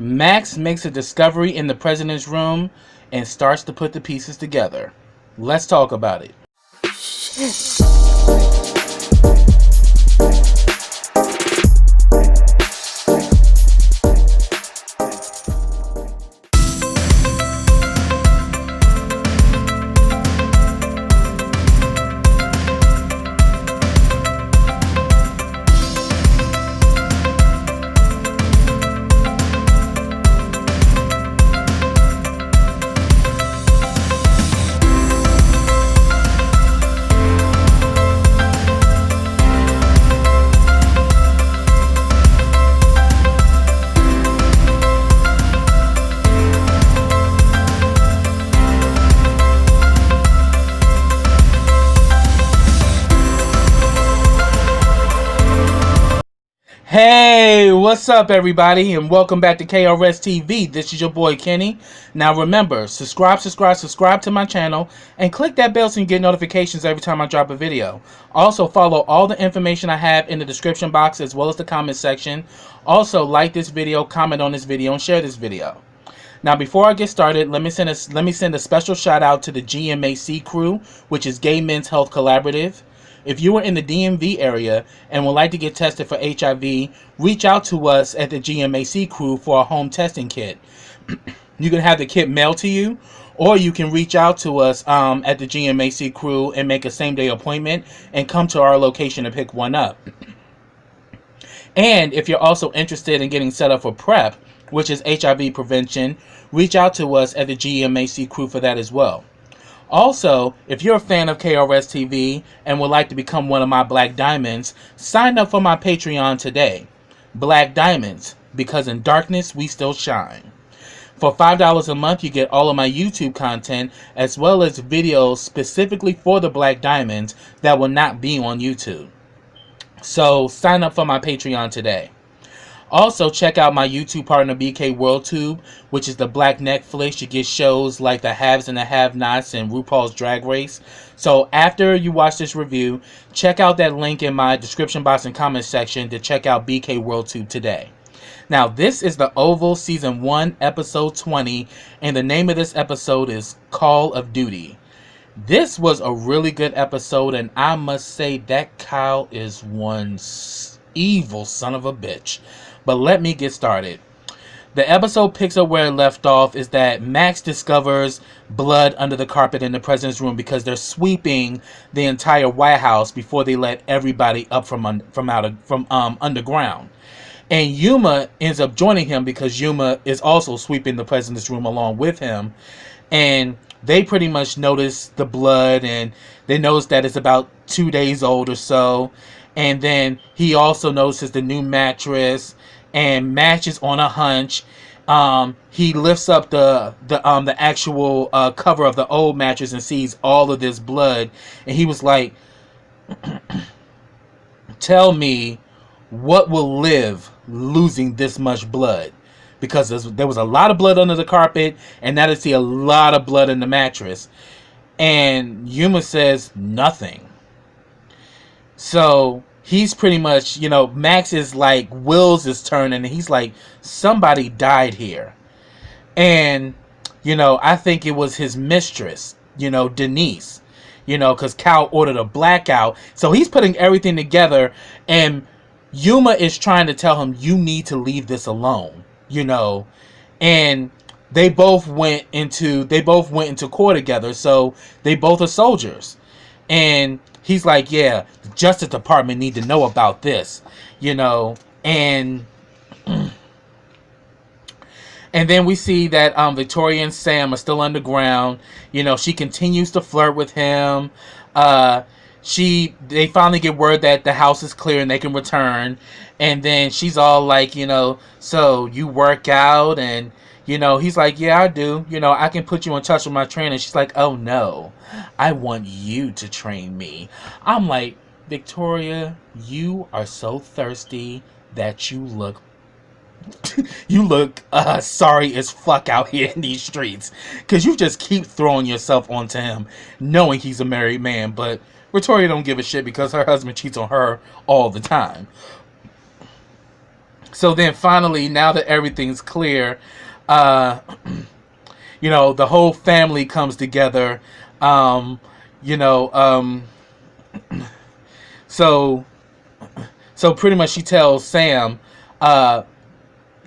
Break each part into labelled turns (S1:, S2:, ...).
S1: Max makes a discovery in the president's room and starts to put the pieces together. Let's talk about it. Hey, what's up everybody, and welcome back to KRSTV. This is your boy Kenny. Now remember, subscribe to my channel and click that bell so you get notifications every time I drop a video. Also follow all the information I have in the description box as well as the comment section. Also like this video, comment on this video, and share this video. Now before I get started, let me send a special shout out to the GMHC crew, which is Gay Men's Health Collaborative. If you are in the DMV area and would like to get tested for HIV, reach out to us at the GMHC crew for a home testing kit. You can have the kit mailed to you, or you can reach out to us at the GMHC crew and make a same-day appointment and come to our location to pick one up. And if you're also interested in getting set up for PrEP, which is HIV prevention, reach out to us at the GMHC crew for that as well. Also, if you're a fan of KRSTV and would like to become one of my Black Diamonds, sign up for my Patreon today. Black Diamonds, because in darkness we still shine. For $5 a month, you get all of my YouTube content as well as videos specifically for the Black Diamonds that will not be on YouTube. So sign up for my Patreon today. Also, check out my YouTube partner BK WorldTube, which is the Black Netflix. You get shows like The Haves and the Have-Nots and RuPaul's Drag Race. So after you watch this review, check out that link in my description box and comment section to check out BK WorldTube today. Now, this is the Oval Season 1, Episode 20, and the name of this episode is Call of Duty. This was a really good episode, and I must say that Kyle is one evil son of a bitch. But let me get started. The episode picks up where it left off is that Max discovers blood under the carpet in the president's room because they're sweeping the entire White House before they let everybody up from underground. And Yuma ends up joining him because Yuma is also sweeping the president's room along with him. And they pretty much notice the blood, and they notice that it's about 2 days old or so. And then he also notices the new mattress, and Max is on a hunch. He lifts up the actual cover of the old mattress and sees all of this blood, and he was like, "Tell me, what will live losing this much blood?" Because there was a lot of blood under the carpet, and now they see a lot of blood in the mattress. And Yuma says nothing. So he's pretty much, Max is like, Will's is turning, and he's like, somebody died here. And, I think it was his mistress, Denise, because Cal ordered a blackout. So he's putting everything together, and Yuma is trying to tell him, you need to leave this alone, and they both went into court together. So they both are soldiers. And he's like, yeah, the Justice Department need to know about this, and then we see that Victoria and Sam are still underground. She continues to flirt with him. They finally get word that the house is clear and they can return. And then she's all like, so you work out? And he's like, yeah, I do. I can put you in touch with my trainer. She's like, oh no, I want you to train me. I'm like, Victoria, you are so thirsty that you look sorry as fuck out here in these streets, because you just keep throwing yourself onto him knowing he's a married man. But Victoria don't give a shit because her husband cheats on her all the time. So then finally, now that everything's clear, uh, the whole family comes together. Um, you know, so so pretty much she tells Sam, uh,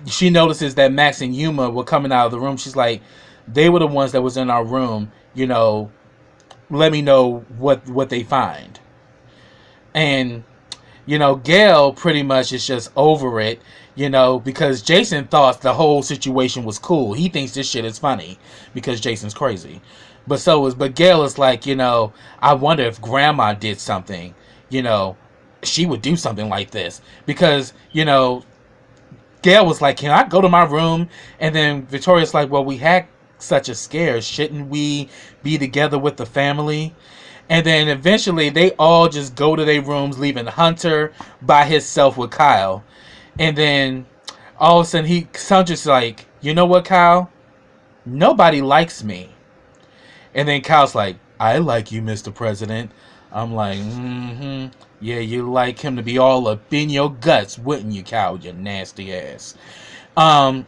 S1: she notices that Max and Yuma were coming out of the room. She's like, they were the ones that was in our room. Let me know what they find. And Gail pretty much is just over it, because Jason thought the whole situation was cool. He thinks this shit is funny because Jason's crazy. But Gail is like, I wonder if grandma did something, she would do something like this. Because, Gail was like, can I go to my room? And then Victoria's like, well, we had such a scare. Shouldn't we be together with the family? And then eventually they all just go to their rooms, leaving Hunter by himself with Kyle. And then all of a sudden Hunter's like, you know what, Kyle? Nobody likes me. And then Kyle's like, I like you, Mr. President. I'm like, yeah, you like him to be all up in your guts, wouldn't you, Kyle, you nasty ass. Then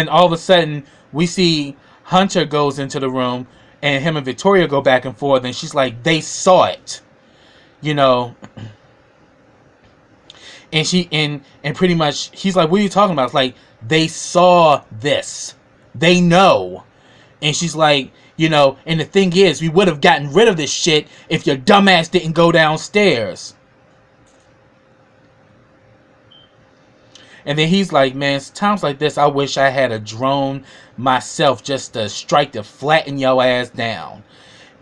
S1: all of a sudden, we see Hunter goes into the room, and him and Victoria go back and forth, and she's like, they saw it. And and pretty much, he's like, what are you talking about? It's like, they saw this. They know. And she's like, and the thing is, we would have gotten rid of this shit if your dumbass didn't go downstairs. And then he's like, man, times like this, I wish I had a drone myself just to strike to flatten your ass down.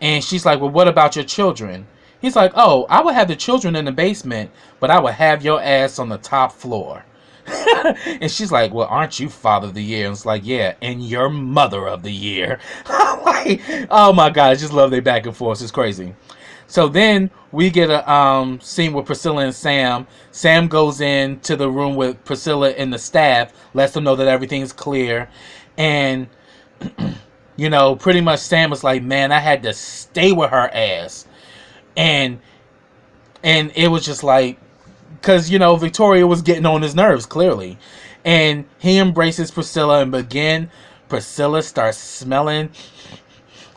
S1: And she's like, well, what about your children? He's like, oh, I would have the children in the basement, but I would have your ass on the top floor. And she's like, well, aren't you Father of the Year? And it's like, yeah, and you're Mother of the Year. Like, oh my God, I just love their back and forth. It's crazy. So then we get a scene with Priscilla and Sam. Sam goes into the room with Priscilla and the staff, lets them know that everything's clear. And, pretty much Sam was like, man, I had to stay with her ass. And it was just like, because, Victoria was getting on his nerves, clearly. And he embraces Priscilla, and again, Priscilla starts smelling.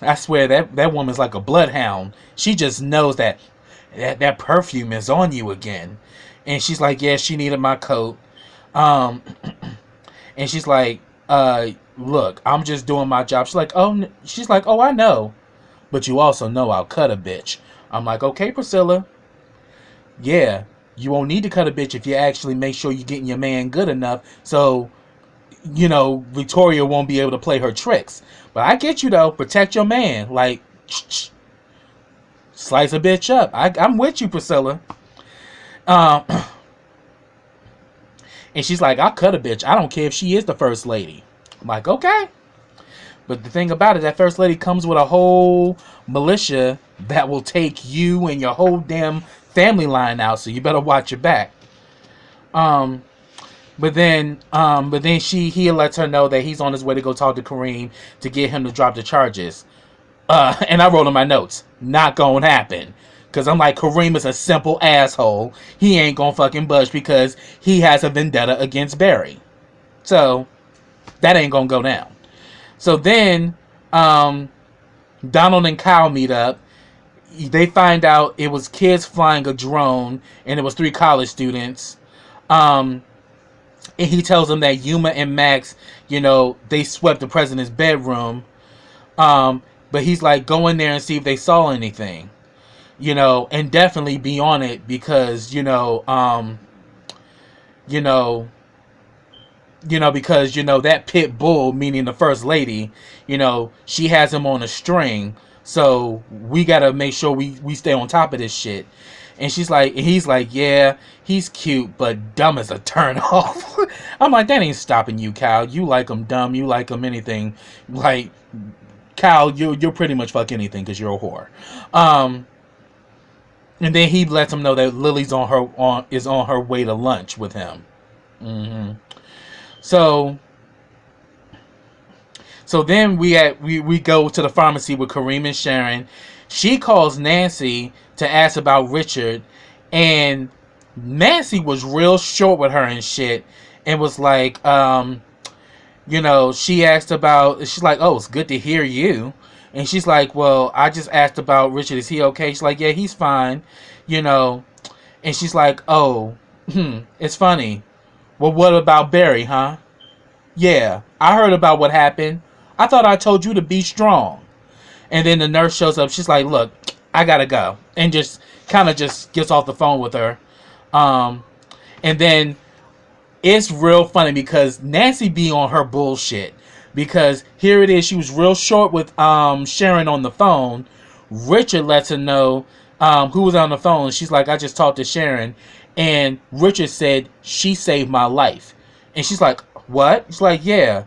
S1: I swear, that woman's like a bloodhound. She just knows that perfume is on you again. And she's like, yeah, she needed my coat. And she's like, look, I'm just doing my job. She's like, oh, I know. But you also know I'll cut a bitch. I'm like, okay, Priscilla. Yeah. You won't need to cut a bitch if you actually make sure you're getting your man good enough so, Victoria won't be able to play her tricks. But I get you, though. Protect your man. Like, slice a bitch up. I'm with you, Priscilla. And she's like, I'll cut a bitch. I don't care if she is the first lady. I'm like, okay. But the thing about it, that first lady comes with a whole militia that will take you and your whole damn family line out, so you better watch your back. But then he lets her know that he's on his way to go talk to Kareem to get him to drop the charges. And I wrote in my notes, not gonna happen. Because I'm like, Kareem is a simple asshole. He ain't gonna fucking budge because he has a vendetta against Barry. So, that ain't gonna go down. So then, Donald and Kyle meet up. They find out it was kids flying a drone, and it was 3 college students. And he tells them that Yuma and Max, they swept the president's bedroom. But he's like, go in there and see if they saw anything. And definitely be on it because, because, that pit bull, meaning the first lady, she has him on a string. So we gotta make sure we stay on top of this shit. And he's like, yeah, he's cute, but dumb as a turn off. I'm like, that ain't stopping you, Kyle. You like him dumb, you like him anything. Like, Kyle, you're pretty much fuck anything because you're a whore. And then he lets him know that Lily's is on her way to lunch with him. So then we go to the pharmacy with Kareem and Sharon. She calls Nancy to ask about Richard, and Nancy was real short with her and shit, and was like, she asked about, she's like, oh, it's good to hear you. And she's like, well, I just asked about Richard. Is he okay? She's like, yeah, he's fine. And she's like, oh, it's funny. Well, what about Barry, huh? Yeah, I heard about what happened. I thought I told you to be strong. And then the nurse shows up. She's like, look, I gotta go. And just kind of just gets off the phone with her. And then it's real funny because Nancy be on her bullshit. Because here it is, she was real short with Sharon on the phone. Richard lets her know who was on the phone. She's like, I just talked to Sharon. And Richard said, she saved my life. And she's like, what? She's like, yeah.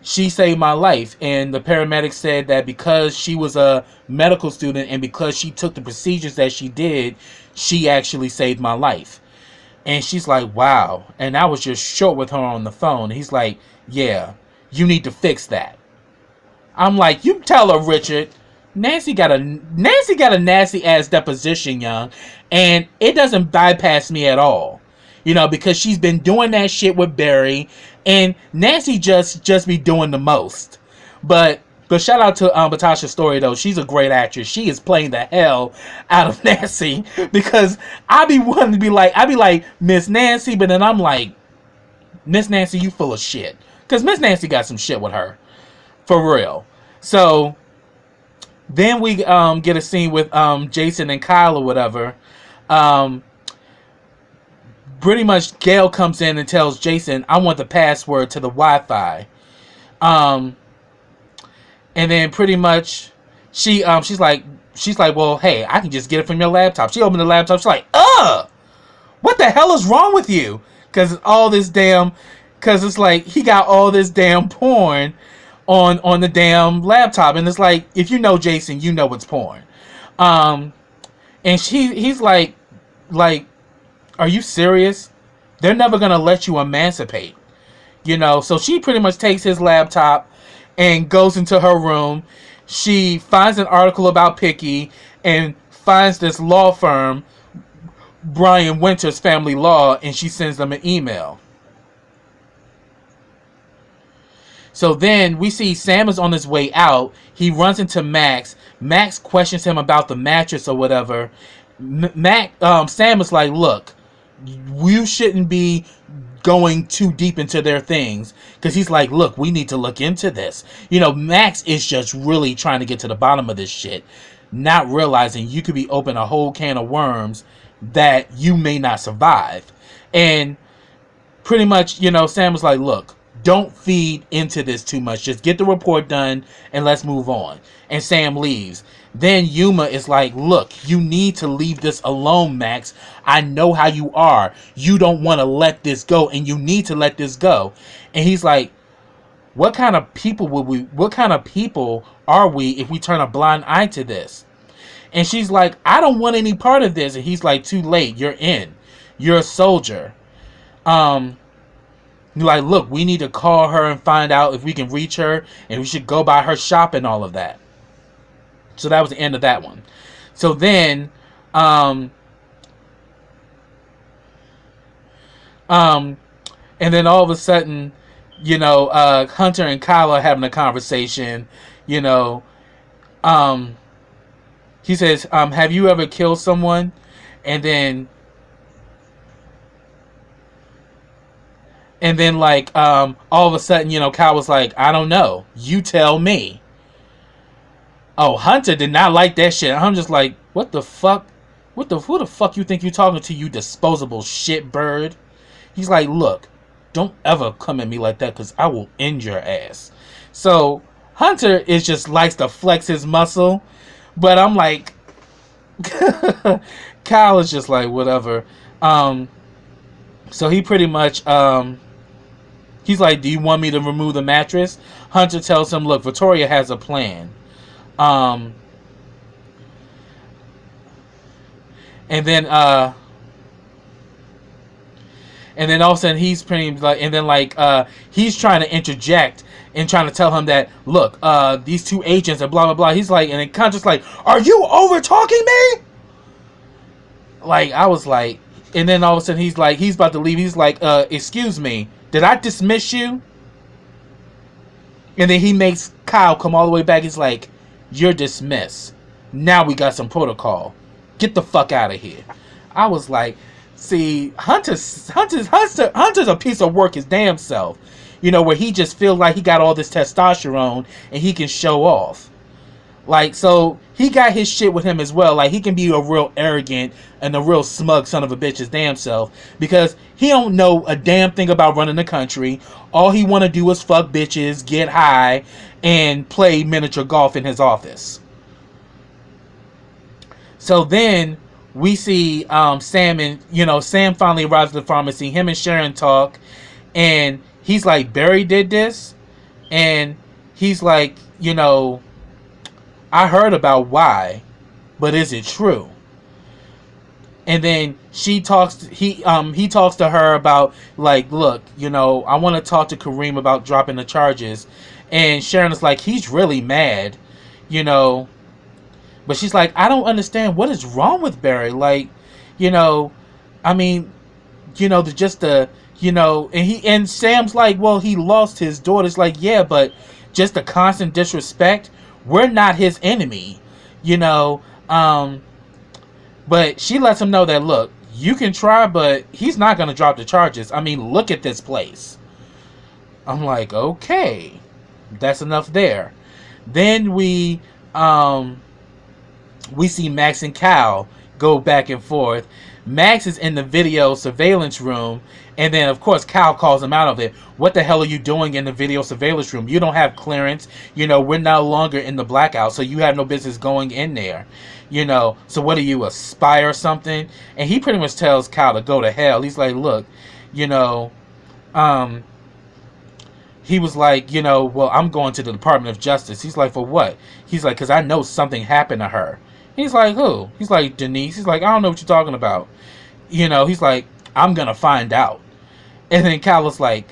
S1: She saved my life. And the paramedic said that because she was a medical student and because she took the procedures that she did, she actually saved my life. And she's like, wow. And I was just short with her on the phone. He's like, yeah, you need to fix that. I'm like, you tell her, Richard. Nancy got a nasty ass deposition, young. And it doesn't bypass me at all. Because she's been doing that shit with Barry. And Nancy just be doing the most. But shout out to Batasha Story, though. She's a great actress. She is playing the hell out of Nancy. Because I be wanting to be like, Miss Nancy. But then I'm like, Miss Nancy, you full of shit. Because Miss Nancy got some shit with her. For real. So then we get a scene with Jason and Kyle or whatever. Pretty much Gail comes in and tells Jason, I want the password to the Wi-Fi. And then pretty much she's like, well, hey, I can just get it from your laptop. She opened the laptop. She's like, what the hell is wrong with you? Because it's like he got all this damn porn on the damn laptop. And it's like, if you know Jason, you know it's porn. And he's like, are you serious? They're never going to let you emancipate. So she pretty much takes his laptop and goes into her room. She finds an article about Picky and finds this law firm, Brian Winter's Family Law, and she sends them an email. So then we see Sam is on his way out. He runs into Max. Max questions him about the mattress or whatever. Sam is like, look, you shouldn't be going too deep into their things. Because he's like, look, we need to look into this. Max is just really trying to get to the bottom of this shit. Not realizing you could be open a whole can of worms that you may not survive. And pretty much, Sam was like, look, don't feed into this too much. Just get the report done and let's move on. And Sam leaves. Then Yuma is like, look, you need to leave this alone, Max. I know how you are. You don't want to let this go, and you need to let this go. And he's like, what kind of people are we if we turn a blind eye to this? And she's like, I don't want any part of this. And he's like, too late. You're in. You're a soldier. You're like, look, we need to call her and find out if we can reach her, and we should go by her shop and all of that. So that was the end of that one. So then, and then all of a sudden, Hunter and Kyle are having a conversation. He says, have you ever killed someone? And then all of a sudden, Kyle was like, I don't know. You tell me. Oh, Hunter did not like that shit. I'm just like, what the fuck? Who the fuck you think you're talking to, you disposable shit bird? He's like, look, don't ever come at me like that because I will end your ass. So Hunter is just likes to flex his muscle. But I'm like, Kyle is just like, whatever. So he pretty much, he's like, do you want me to remove the mattress? Hunter tells him, look, Victoria has a plan. And then all of a sudden he's pretty like, and then he's trying to interject and trying to tell him that, look, these two agents and blah blah blah. He's like, and then Connor's like, are you over talking me? Like, I was like, and then all of a sudden he's about to leave. He's like, excuse me, did I dismiss you? And then he makes Kyle come all the way back. He's like, you're dismissed. Now we got some protocol. Get the fuck out of here. I was like, see, Hunter's a piece of work his damn self. You know, where he just feels like he got all this testosterone and he can show off. Like, so he got his shit with him as well. Like, he can be a real arrogant and a real smug son of a bitch his damn self, because he don't know a damn thing about running the country. All he want to do is fuck bitches, get high, and play miniature golf in his office. So then we see Sam, and Sam finally arrives at the pharmacy. Him and Sharon talk, and he's like, Barry did this, and he's like, I heard about why, but is it true? And then he talks to her about, like, look, I want to talk to Kareem about dropping the charges. And Sharon is like, he's really mad, but she's like, I don't understand what is wrong with Barry. Like, I mean, and Sam's like, well, he lost his daughter. It's like, yeah, but just the constant disrespect. We're not his enemy, but she lets him know that, look, you can try, but he's not going to drop the charges. I mean, look at this place. I'm like, okay, that's enough there. Then we see Max and Cal go back and forth. Max is in the video surveillance room, and then, of course, Cal calls him out of it. What the hell are you doing in the video surveillance room? You don't have clearance. We're no longer in the blackout, so you have no business going in there. So what are you, a spy or something? And he pretty much tells Cal to go to hell. He's like, look, he was like, well, I'm going to the Department of Justice. He's like, for what? He's like, because I know something happened to her. He's like, who? He's like, Denise. He's like, I don't know what you're talking about. He's like, I'm going to find out. And then Cal was like,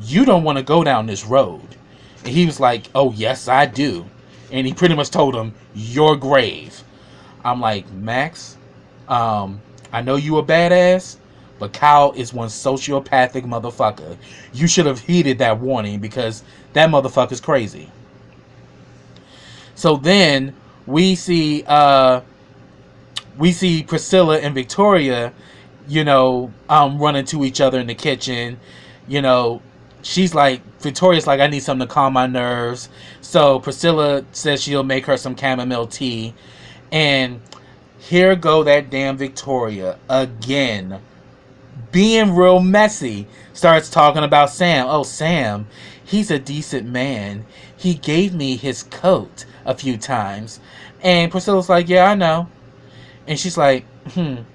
S1: you don't want to go down this road. And he was like, oh, yes, I do. And he pretty much told him, your grave. I'm like, Max, I know you a badass, but Cal is one sociopathic motherfucker. You should have heeded that warning, because that motherfucker's crazy. So then we see Priscilla and Victoria, run into each other in the kitchen. She's like, Victoria's like, I need something to calm my nerves. So Priscilla says she'll make her some chamomile tea. And here go that damn Victoria again, being real messy. Starts talking about Sam. Oh, Sam, he's a decent man. He gave me his coat a few times. And Priscilla's like, yeah, I know. And she's like, so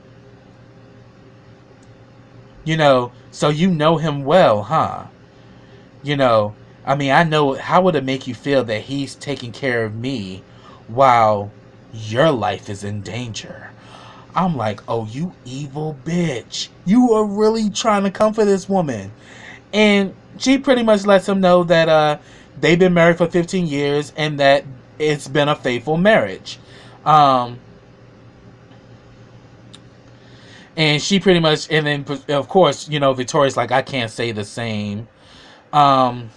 S1: you know him well, huh? I mean, I know, how would it make you feel that he's taking care of me while your life is in danger? I'm like, oh, you evil bitch. You are really trying to comfort this woman. And she pretty much lets him know that they've been married for 15 years and that it's been a faithful marriage. And she pretty much, and then, of course, Victoria's like, I can't say the same. And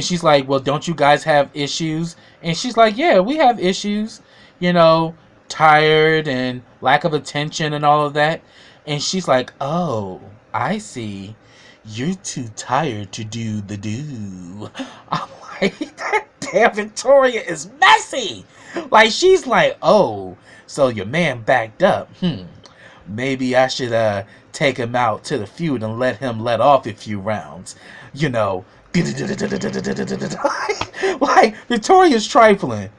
S1: she's like, well, don't you guys have issues? And she's like, yeah, we have issues. Tired and lack of attention and all of that. And she's like, oh, I see. You're too tired to do the do. I'm like, that damn Victoria is messy. Like, she's like, oh, so your man backed up. Maybe I should take him out to the feud and let him let off a few rounds. Like, Victoria's trifling.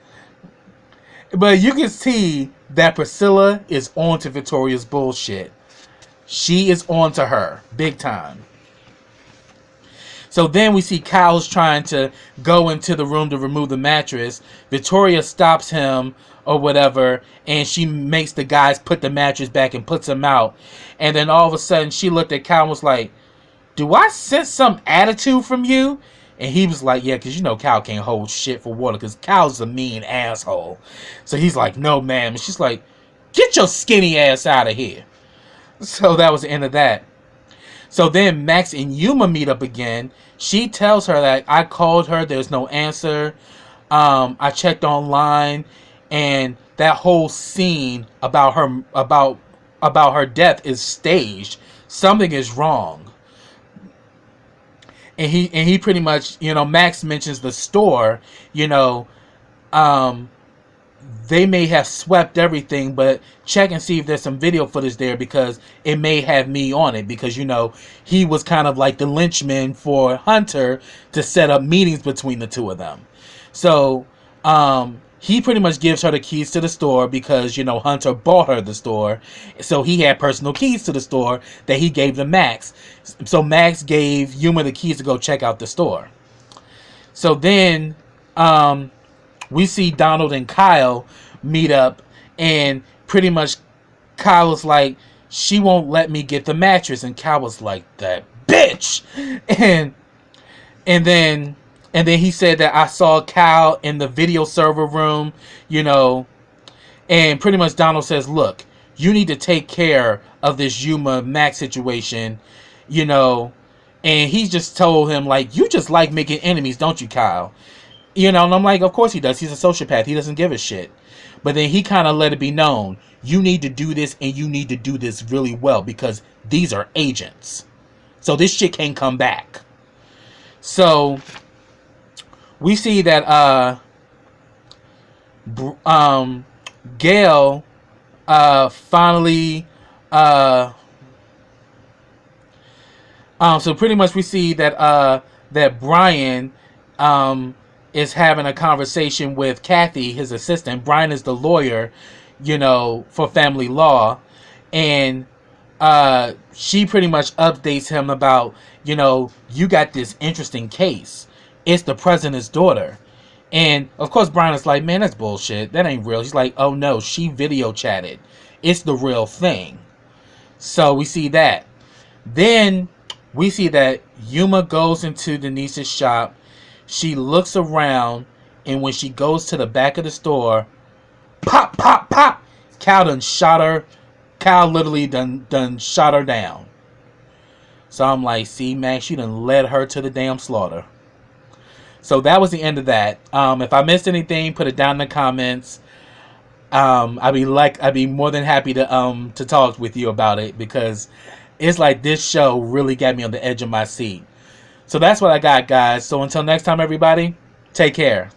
S1: But you can see that Priscilla is on to Victoria's bullshit. She is on to her. Big time. So then we see Kyle's trying to go into the room to remove the mattress. Victoria stops him or whatever, and she makes the guys put the mattress back and puts him out. And then all of a sudden she looked at Kyle and was like, do I sense some attitude from you? And he was like, yeah, because you know Cal can't hold shit for water because Cal's a mean asshole. So he's like, no, ma'am. And she's like, get your skinny ass out of here. So that was the end of that. So then Max and Yuma meet up again. She tells her that I called her. There's no answer. I checked online, and that whole scene about her death is staged. Something is wrong. And he pretty much, Max mentions the store. Um, they may have swept everything, but check and see if there's some video footage there because it may have me on it because, he was kind of like the lynchman for Hunter to set up meetings between the two of them. So, he pretty much gives her the keys to the store because, Hunter bought her the store. So he had personal keys to the store that he gave to Max. So Max gave Yuma the keys to go check out the store. So then, we see Donald and Kyle meet up, and pretty much Kyle was like, she won't let me get the mattress, and Kyle was like, that bitch. And then he said that I saw Kyle in the video server room, and pretty much Donald says, look, you need to take care of this Yuma Max situation, and he just told him, like, you just like making enemies, don't you, Kyle? And I'm like, of course he does. He's a sociopath. He doesn't give a shit. But then he kind of let it be known, you need to do this, and you need to do this really well, because these are agents. So this shit can't come back. So we see that Gail finally so pretty much we see that that Brian is having a conversation with Kathy, his assistant. Brian is the lawyer, for family law. And she pretty much updates him about, you got this interesting case. It's the president's daughter. And, of course, Brian is like, man, that's bullshit. That ain't real. He's like, oh, no, she video chatted. It's the real thing. So we see that. Then we see that Yuma goes into Denise's shop. She looks around, and when she goes to the back of the store, pop, pop, pop, Cal done shot her. Cal literally done shot her down. So I'm like, see, Max, you done led her to the damn slaughter. So that was the end of that. If I missed anything, put it down in the comments. I'd be more than happy to talk with you about it because it's like this show really got me on the edge of my seat. So that's what I got, guys. So until next time, everybody, take care.